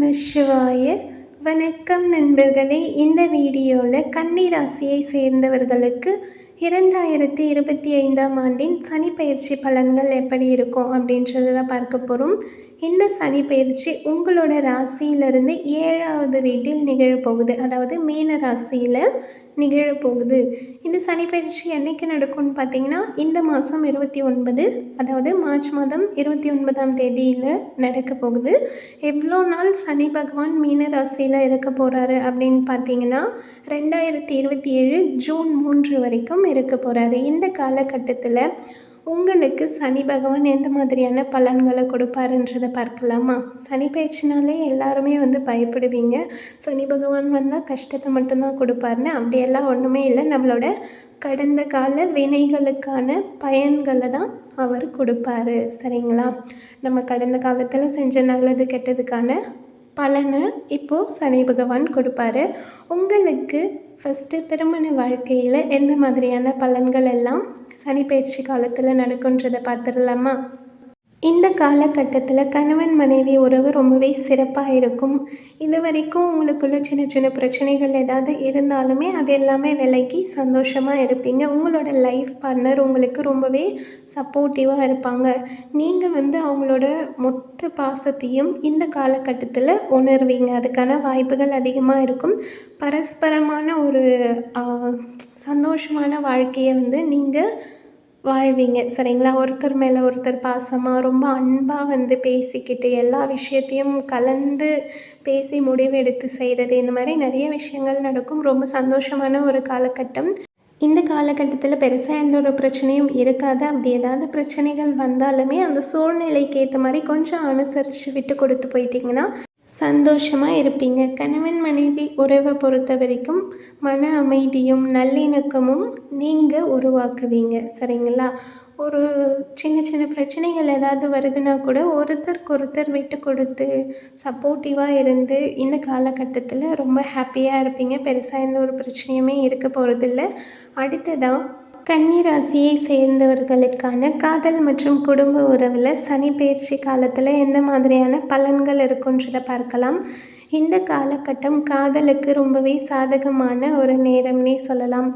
நம சிவாய. வணக்கம் நண்பர்களே. இந்த வீடியோவில் கன்னி ராசியை சேர்ந்தவர்களுக்கு 2025ஆம் ஆண்டின் சனி பயிற்சி பலன்கள் எப்படி இருக்கும் அப்படின்றத தான் பார்க்க போகிறோம். இந்த சனி பயிற்சி உங்களோட ராசியிலிருந்து 7வது வீட்டில் நிகழப்போகுது, அதாவது மீன ராசியில் நிகழப்போகுது. இந்த சனி பயிற்சி என்றைக்கு நடக்கும்னு பார்த்தீங்கன்னா, இந்த மாதம் 29, அதாவது மார்ச் மாதம் 29ஆம் தேதியில் நடக்க போகுது. எவ்வளோ நாள் சனி பகவான் மீன ராசியில் இருக்க போகிறாரு அப்படின்னு பார்த்தீங்கன்னா, 2027 ஜூன் 3 வரைக்கும் இருக்க போகிறாரு. இந்த காலகட்டத்தில் உங்களுக்கு சனி பகவான் எந்த மாதிரியான பலன்களை கொடுப்பாருன்றதை பார்க்கலாமா? சனி பயிற்சினாலே எல்லாருமே பயப்படுவீங்க. சனி பகவான் வந்தால் கஷ்டத்தை மட்டும்தான் கொடுப்பாருன்னு. அப்படியெல்லாம் ஒன்றுமே இல்லை. நம்மளோட கடந்த கால வினைகளுக்கான பயன்களை தான் அவர் கொடுப்பாரு, சரிங்களா? நம்ம கடந்த காலத்தில் செஞ்ச நல்லது கெட்டதுக்கான பலனை இப்போது சனி பகவான் கொடுப்பாரு. உங்களுக்கு ஃபஸ்ட்டு திருமண வாழ்க்கையில் எந்த மாதிரியான பலன்கள் எல்லாம் சனி பயிற்சி காலத்தில் நடக்குன்றதை பார்த்துடலாமா? இந்த காலகட்டத்தில் கணவன் மனைவி உறவு ரொம்பவே சிறப்பாக இருக்கும். இது வரைக்கும் உங்களுக்குள்ள சின்ன சின்ன பிரச்சனைகள் ஏதாவது இருந்தாலுமே அது எல்லாமே விலகி சந்தோஷமாக இருப்பீங்க. உங்களோட லைஃப் பார்ட்னர் உங்களுக்கு ரொம்பவே சப்போர்ட்டிவாக இருப்பாங்க. நீங்கள் அவங்களோட மொத்த பாசத்தையும் இந்த காலகட்டத்தில் உணர்வீங்க. அதுக்கான வாய்ப்புகள் அதிகமாக இருக்கும். பரஸ்பரமான ஒரு சந்தோஷமான வாழ்க்கையை நீங்கள் வாழ்வீங்க, சரிங்களா? ஒருத்தர் மேலே ஒருத்தர் பாசமாக ரொம்ப அன்பாக பேசிக்கிட்டு எல்லா விஷயத்தையும் கலந்து பேசி முடிவெடுத்து செய்கிறது, இந்த மாதிரி நிறைய விஷயங்கள் நடக்கும். ரொம்ப சந்தோஷமான ஒரு காலகட்டம். இந்த காலகட்டத்தில் பெருசாக எந்த ஒரு பிரச்சனையும் இருக்காது. அப்படி ஏதாவது பிரச்சனைகள் வந்தாலுமே அந்த சூழ்நிலைக்கு ஏற்ற மாதிரி கொஞ்சம் அனுசரித்து விட்டு கொடுத்து போயிட்டிங்கன்னா சந்தோஷமாக இருப்பீங்க. கணவன் மனைவி உறவை பொறுத்த வரைக்கும் மன அமைதியும் நல்லிணக்கமும் நீங்கள் உருவாக்குவீங்க, சரிங்களா? ஒரு சின்ன சின்ன பிரச்சனைகள் ஏதாவது வருதுன்னா கூட ஒருத்தருக்கு விட்டு கொடுத்து சப்போர்ட்டிவாக இருந்து இந்த காலகட்டத்தில் ரொம்ப ஹாப்பியாக இருப்பீங்க. பெருசாக எந்த ஒரு பிரச்சனையுமே இருக்க போகிறதில்ல. அடுத்ததாக கன்னி ராசியை சேர்ந்தவர்களுக்கான காதல் மற்றும் குடும்ப உறவில் சனி பயிற்சி காலத்தில் எந்த மாதிரியான பலன்கள் இருக்குன்றதை பார்க்கலாம். இந்த காலகட்டம் காதலுக்கு ரொம்பவே சாதகமான ஒரு நேரம்னே சொல்லலாம்.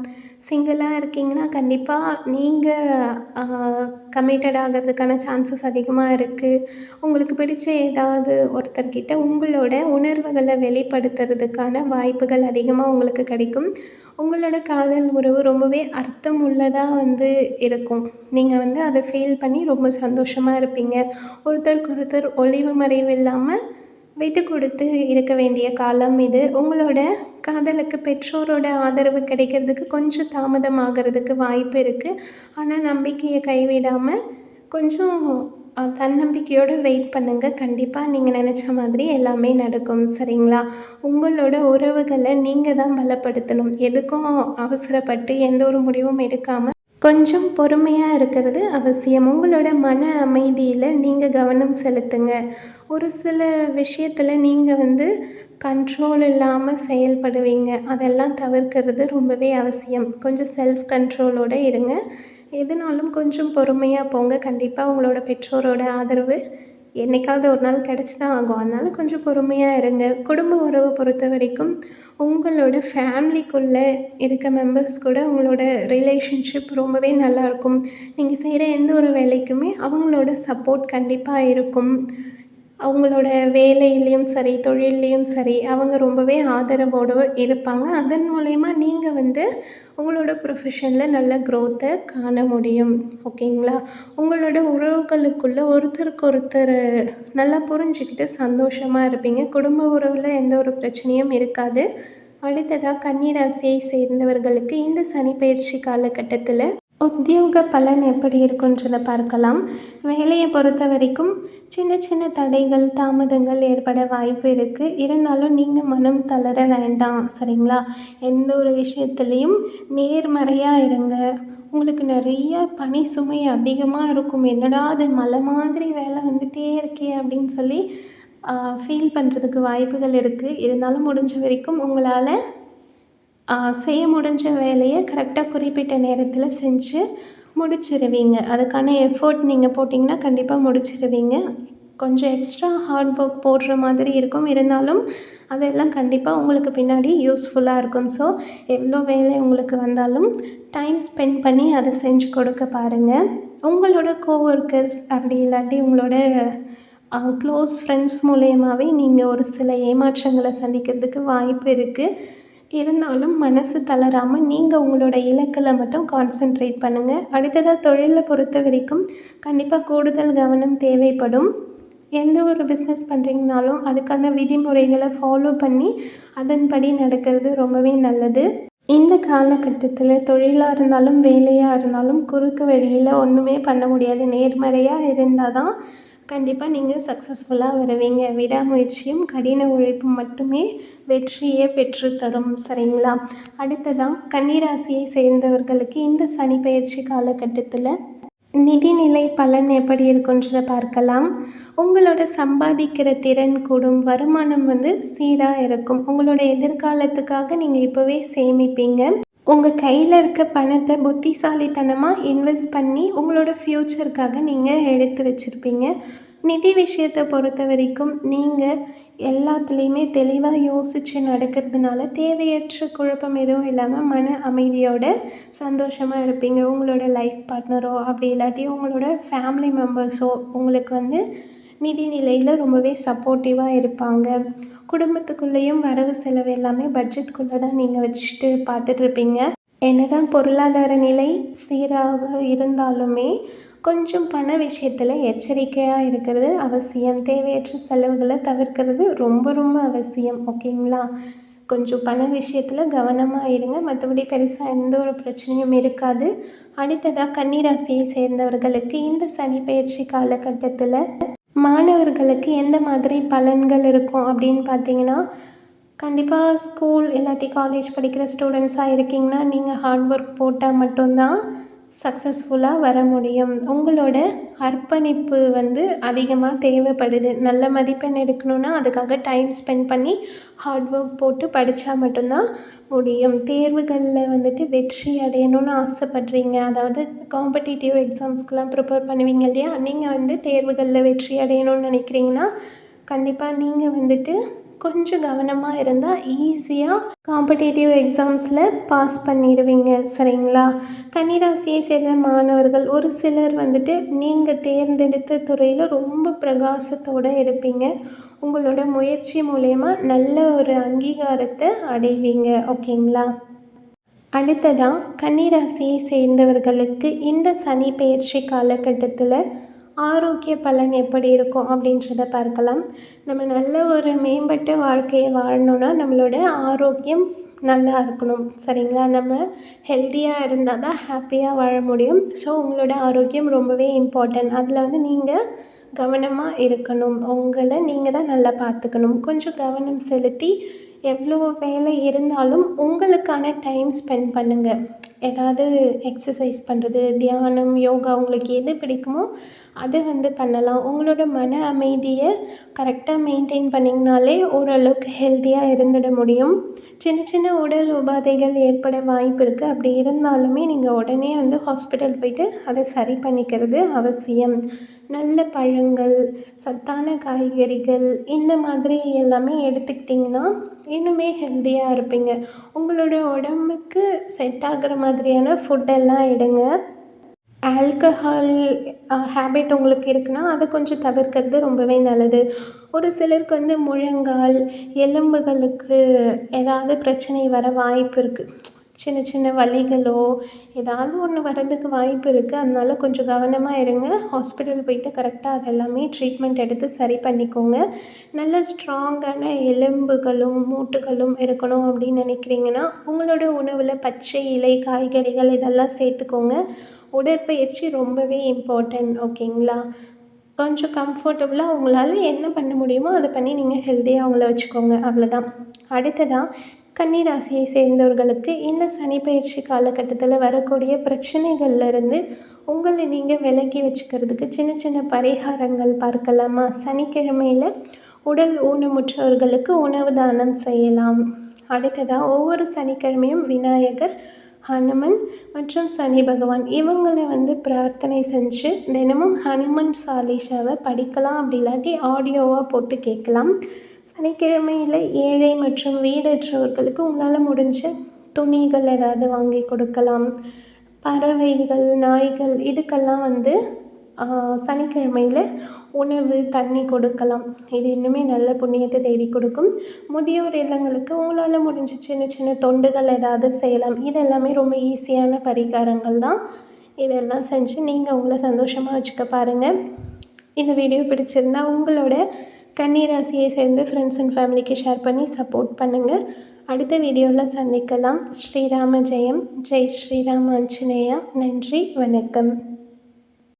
சிங்கிளாக இருக்கீங்கன்னா கண்டிப்பாக நீங்கள் கமிட்டட் ஆகிறதுக்கான சான்சஸ் அதிகமாக இருக்குது. உங்களுக்கு பிடிச்ச ஏதாவது ஒருத்தர்கிட்ட உங்களோட உணர்வுகளை வெளிப்படுத்துறதுக்கான வாய்ப்புகள் அதிகமாக உங்களுக்கு கிடைக்கும். உங்களோட காதல் உறவு ரொம்பவே அர்த்தம் உள்ளதாக இருக்கும். நீங்கள் அதை ஃபீல் பண்ணி ரொம்ப சந்தோஷமாக இருப்பீங்க. ஒருத்தருக்கு ஒளிவு மறைவு இல்லாமல் விட்டு கொடுத்து இருக்க வேண்டிய காலம் இது. உங்களோட காதலுக்கு பெற்றோரோட ஆதரவு கிடைக்கிறதுக்கு கொஞ்சம் தாமதமாகிறதுக்கு வாய்ப்பு இருக்குது. ஆனால் நம்பிக்கையை கைவிடாமல் கொஞ்சம் தன்னம்பிக்கையோடு வெயிட் பண்ணுங்கள். கண்டிப்பாக நீங்கள் நினச்ச மாதிரி எல்லாமே நடக்கும், சரிங்களா? உங்களோட உறவுகளை நீங்கள் தான் பலப்படுத்தணும். எதுக்கும் அவசரப்பட்டு எந்த ஒரு முடிவும் எடுக்காமல் கொஞ்சம் பொறுமையாக இருக்கிறது அவசியம். உங்களோட மன அமைதியில் நீங்கள் கவனம் செலுத்துங்க. ஒரு சில விஷயத்தில் நீங்கள் கண்ட்ரோல் இல்லாமல் செயல்படுவீங்க. அதெல்லாம் தவிர்க்கிறது ரொம்பவே அவசியம். கொஞ்சம் செல்ஃப் கண்ட்ரோலோடு இருங்க. எதுனாலும் கொஞ்சம் பொறுமையாக போங்க. கண்டிப்பாக உங்களோட பெற்றோரோட ஆதரவு என்றைக்காவது ஒரு நாள் கிடச்சி தான் ஆகும். அதனால் கொஞ்சம் பொறுமையாக இருங்க. குடும்ப உறவை பொறுத்த வரைக்கும் உங்களோட ஃபேமிலிக்குள்ளே இருக்க மெம்பர்ஸ் கூட உங்களோட ரிலேஷன்ஷிப் ரொம்பவே நல்லாயிருக்கும். நீங்கள் செய்கிற எந்த ஒரு வேலைக்குமே அவங்களோட சப்போர்ட் கண்டிப்பாக இருக்கும். அவங்களோட வேலையிலையும் சரி, தொழில்லையும் சரி, அவங்க ரொம்பவே ஆதரவோடு இருப்பாங்க. அதன் மூலயமா நீங்கள் உங்களோட ப்ரொஃபஷனில் நல்ல க்ரோத்தை காண முடியும், ஓகேங்களா? உங்களோட உறவுகளுக்குள்ளே ஒருத்தருக்கு நல்லா புரிஞ்சுக்கிட்டு சந்தோஷமாக இருப்பீங்க. குடும்ப உறவில் எந்த ஒரு பிரச்சனையும் இருக்காது. அடுத்ததாக கன்னி ராசியை சேர்ந்தவர்களுக்கு இந்த சனி பயிற்சி காலகட்டத்தில் உத்தியோக பலன் எப்படி இருக்குன்றதை பார்க்கலாம். வேலையை பொறுத்த வரைக்கும் சின்ன சின்ன தடைகள் தாமதங்கள் ஏற்பட வாய்ப்பு இருக்குது. இருந்தாலும் நீங்கள் மனம் தளர வேண்டாம், சரிங்களா? எந்த ஒரு விஷயத்துலேயும் நேர்மறையாக இருங்க. உங்களுக்கு நிறைய பணி சுமை அதிகமாக இருக்கும். என்னடா அது மலை மாதிரி வேலை வந்துகிட்டே இருக்கே அப்படின்னு சொல்லி ஃபீல் பண்ணுறதுக்கு வாய்ப்புகள் இருக்குது. இருந்தாலும் முடிஞ்ச வரைக்கும் உங்களால் செய்ய முடிஞ்ச வேலையை கரெக்டாக குறிப்பிட்ட நேரத்தில் செஞ்சு முடிச்சிடுவீங்க. அதுக்கான எஃபோர்ட் நீங்கள் போட்டிங்கன்னா கண்டிப்பாக முடிச்சிடுவீங்க. கொஞ்சம் எக்ஸ்ட்ரா ஹார்ட் ஒர்க் போடுற மாதிரி இருக்கும். இருந்தாலும் அதெல்லாம் கண்டிப்பாக உங்களுக்கு பின்னாடி யூஸ்ஃபுல்லாக இருக்கும். ஸோ எவ்வளோ வேலை உங்களுக்கு வந்தாலும் டைம் ஸ்பெண்ட் பண்ணி அதை செஞ்சு கொடுக்க பாருங்கள். உங்களோட கோவொர்க்கர்ஸ் அப்படி இல்லாட்டி உங்களோட க்ளோஸ் ஃப்ரெண்ட்ஸ் மூலியமாகவே நீங்கள் ஒரு சில ஏமாற்றங்களை சந்திக்கிறதுக்கு வாய்ப்பு இருக்குது. இருந்தாலும் மனசு தளராமல் நீங்கள் உங்களோட இலக்கில் மட்டும் கான்சென்ட்ரேட் பண்ணுங்கள். அடுத்ததாக தொழிலை பொறுத்த வரைக்கும் கண்டிப்பாக கூடுதல் கவனம் தேவைப்படும். எந்த ஒரு பிஸ்னஸ் பண்ணுறீங்கனாலும் அதுக்கான விதிமுறைகளை ஃபாலோ பண்ணி அதன்படி நடக்கிறது ரொம்பவே நல்லது. இந்த காலகட்டத்தில் தொழிலாக இருந்தாலும் வேலையாக இருந்தாலும் குறுக்கு வழியில் ஒன்றுமே பண்ண முடியாது. நேர்மறையாக இருந்தால் தான் கண்டிப்பாக நீங்கள் சக்ஸஸ்ஃபுல்லாக வருவீங்க. விடாமுயற்சியும் கடின உழைப்பும் மட்டுமே வெற்றியை பெற்றுத்தரும். சரிங்களா? அடுத்ததாக கன்னிராசியை சேர்ந்தவர்களுக்கு இந்த சனி பெயர்ச்சி காலகட்டத்தில் நிதிநிலை பலன் எப்படி இருக்குன்றதை பார்க்கலாம். உங்களோட சம்பாதிக்கிற திறன் கூடும். வருமானம் சீராக இருக்கும். உங்களோட எதிர்காலத்துக்காக நீங்கள் இப்போவே சேமிப்பீங்க. உங்கள் கையில் இருக்க பணத்தை புத்திசாலித்தனமாக இன்வெஸ்ட் பண்ணி உங்களோட ஃப்யூச்சருக்காக நீங்கள் எடுத்து வச்சுருப்பீங்க. நிதி விஷயத்தை பொறுத்த வரைக்கும் நீங்கள் எல்லாத்துலேயுமே தெளிவாக யோசித்து நடக்கிறதுனால தேவையற்ற குழப்பம் எதுவும் இல்லாமல் மன அமைதியோட சந்தோஷமாக இருப்பீங்க. உங்களோட லைஃப் பார்ட்னரோ அப்படி இல்லாட்டி உங்களோட ஃபேமிலி மெம்பர்ஸோ உங்களுக்கு நிதி நிலையில் ரொம்பவே சப்போர்ட்டிவாக இருப்பாங்க. குடும்பத்துக்குள்ளேயும் வரவு செலவு எல்லாமே பட்ஜெட்குள்ளே தான் நீங்கள் வச்சுட்டு பார்த்துட்ருப்பீங்க. என்ன தான் பொருளாதார நிலை சீராக இருந்தாலுமே கொஞ்சம் பண விஷயத்தில் எச்சரிக்கையாக இருக்கிறது அவசியம். தேவையற்ற செலவுகளை தவிர்க்கிறது ரொம்ப ரொம்ப அவசியம். ஓகேங்களா? கொஞ்சம் பண விஷயத்தில் கவனமாக இருங்க. மற்றபடி பெருசாக எந்த ஒரு பிரச்சனையும் இருக்காது. அடுத்ததாக கன்னிராசியை சேர்ந்தவர்களுக்கு இந்த சனி பெயர்ச்சி காலகட்டத்தில் மாணவர்களுக்கு எந்த மாதிரி பலன்கள் இருக்கும் அப்படின்னு பார்த்தீங்கன்னா, கண்டிப்பாக ஸ்கூல் இல்லாட்டி காலேஜ் படிக்கிற ஸ்டூடெண்ட்ஸாக இருக்கீங்கன்னா நீங்கள் ஹார்ட் ஒர்க் போட்டால் மட்டும்தான் சக்ஸஸ்ஃபுல்லாக வர முடியும். உங்களோட அர்ப்பணிப்பு அதிகமாக தேவைப்படுது. நல்ல மதிப்பெண் எடுக்கணுன்னா அதுக்காக டைம் ஸ்பெண்ட் பண்ணி ஹார்ட் ஒர்க் போட்டு படித்தா மட்டும்தான் முடியும். தேர்வுகளில் வெற்றி அடையணும்னு ஆசைப்படுறீங்க. அதாவது காம்படிட்டிவ் எக்ஸாம்ஸ்க்கெலாம் ப்ரிப்பேர் பண்ணுவீங்க இல்லையா? நீங்கள் தேர்வுகளில் வெற்றி அடையணும்னு நினைக்கிறீங்கன்னா கண்டிப்பாக நீங்கள் கொஞ்சம் கவனமாக இருந்தால் ஈஸியாக காம்படிட்டிவ் எக்ஸாம்ஸில் பாஸ் பண்ணிடுவீங்க. சரிங்களா? கன்னிராசியை சேர்ந்த மாணவர்கள் ஒரு சிலர் நீங்கள் தேர்ந்தெடுத்த துறையில் ரொம்ப பிரகாசத்தோடு இருப்பீங்க. உங்களோட முயற்சி மூலயமா நல்ல ஒரு அங்கீகாரத்தை அடைவீங்க. ஓகேங்களா? அடுத்ததாக கன்னிராசியை சேர்ந்தவர்களுக்கு இந்த சனி பெயர்ச்சி காலகட்டத்தில் ஆரோக்கிய பலன் எப்படி இருக்கும் அப்படின்றத பார்க்கலாம். நம்ம நல்ல ஒரு மேம்பட்ட வாழ்க்கையை வாழணுன்னா நம்மளோட ஆரோக்கியம் நல்லா இருக்கணும். சரிங்களா? நம்ம ஹெல்த்தியாக இருந்தால் தான் ஹாப்பியாக வாழ முடியும். ஸோ உங்களோட ஆரோக்கியம் ரொம்பவே இம்பார்ட்டன்ட். அதில் நீங்கள் கவனமாக இருக்கணும். உங்களை நீங்கள் தான் நல்லா பார்த்துக்கணும். கொஞ்சம் கவனம் செலுத்தி எவ்வளோ வேலை இருந்தாலும் உங்களுக்கான டைம் ஸ்பெண்ட் பண்ணுங்கள். ஏதாவது எக்ஸசைஸ் பண்ணுறது, தியானம், யோகா உங்களுக்கு எது பிடிக்குமோ அதை பண்ணலாம். உங்களோட மன அமைதியை கரெக்டாக மெயின்டைன் பண்ணிங்கனாலே ஓரளவுக்கு ஹெல்த்தியாக இருந்துட முடியும். சின்ன சின்ன உடல் உபாதைகள் ஏற்பட வாய்ப்பு இருக்குது. அப்படி இருந்தாலுமே நீங்கள் உடனே ஹாஸ்பிட்டல் போய்ட்டு அதை சரி பண்ணிக்கிறது அவசியம். நல்ல பழங்கள், சத்தான காய்கறிகள் இந்த மாதிரி எல்லாமே எடுத்துக்கிட்டிங்கன்னா இன்னுமே ஹெல்த்தியாக இருப்பீங்க. உங்களோட உடம்புக்கு செட் ஆகிற மாதிரியான ஃபுட்டெல்லாம் எடுங்க. ஆல்கஹால் ஹேபிட் உங்களுக்கு இருக்குன்னா அதை கொஞ்சம் தவிர்க்கிறது ரொம்பவே நல்லது. ஒரு சிலருக்கு முழங்கால், எலும்புகளுக்கு ஏதாவது பிரச்சனை வர வாய்ப்பு இருக்குது. சின்ன சின்ன வலிகளோ ஏதாவது ஒன்று வர்றதுக்கு வாய்ப்பு இருக்குது. அதனால கொஞ்சம் கவனமாக இருங்க. ஹாஸ்பிட்டல் போய்ட்டு கரெக்டாக அதெல்லாமே ட்ரீட்மெண்ட் எடுத்து சரி பண்ணிக்கோங்க. நல்ல ஸ்ட்ராங்கான எலும்புகளும் மூட்டுகளும் இருக்கணும் அப்படின்னு நினைக்கிறீங்கன்னா உங்களோட உணவில் பச்சை இலை, காய்கறிகள் இதெல்லாம் சேர்த்துக்கோங்க. உடற்பயிற்சி ரொம்பவே இம்பார்ட்டன்ட். ஓகேங்களா? கொஞ்சம் கம்ஃபர்டபுளாக உங்களால் என்ன பண்ண முடியுமோ அதை பண்ணி நீங்கள் ஹெல்த்தியாக அவங்கள வச்சுக்கோங்க. அவ்வளோதான். அடுத்ததாக கன்னிராசியை சேர்ந்தவர்களுக்கு இந்த சனி பெயர்ச்சி காலகட்டத்தில் வரக்கூடிய பிரச்சனைகள்லேருந்து உங்களை நீங்கள் விலக்கி வச்சுக்கிறதுக்கு சின்ன சின்ன பரிகாரங்கள் பார்க்கலாமா? சனிக்கிழமையில் உடல் ஊனமுற்றவர்களுக்கு உணவு தானம் செய்யலாம். அடுத்ததாக ஒவ்வொரு சனிக்கிழமையும் விநாயகர் ஹனுமன் மற்றும் சனி பகவான் இவங்களை வந்து பிரார்த்தனை செஞ்சு தினமும் ஹனுமன் சாலிசாவை படிக்கலாம். அப்படி இல்லாட்டி ஆடியோவாக போட்டு கேட்கலாம். சனிக்கிழமையில் ஏழை மற்றும் வீடற்றவர்களுக்கு உங்களால் முடிஞ்ச துணிகள் ஏதாவது வாங்கி கொடுக்கலாம். பறவைகள், நாய்கள் இதுக்கெல்லாம் வந்து சனிக்கிழமையில் உணவு, தண்ணி கொடுக்கலாம். இது இன்னுமே நல்ல புண்ணியத்தை தேடி கொடுக்கும். முதியோர் இல்லங்களுக்கு உங்களால் முடிஞ்ச சின்ன சின்ன தொண்டுகள் ஏதாவது செய்யலாம். இதெல்லாமே ரொம்ப ஈஸியான பரிகாரங்கள் தான். இதெல்லாம் செஞ்சு நீங்கள் உங்களை சந்தோஷமாக வச்சுக்க பாருங்கள். இந்த வீடியோ பிடிச்சிருந்தா உங்களோட கன்னி ராசியை சேர்ந்து ஃப்ரெண்ட்ஸ் அண்ட் ஃபேமிலிக்கு ஷேர் பண்ணி சப்போர்ட் பண்ணுங்கள். அடுத்த வீடியோவில் சந்திக்கலாம். ஸ்ரீராம ஜெயம். ஜெய் ஸ்ரீராம ஆஞ்சநேயா. நன்றி, வணக்கம்.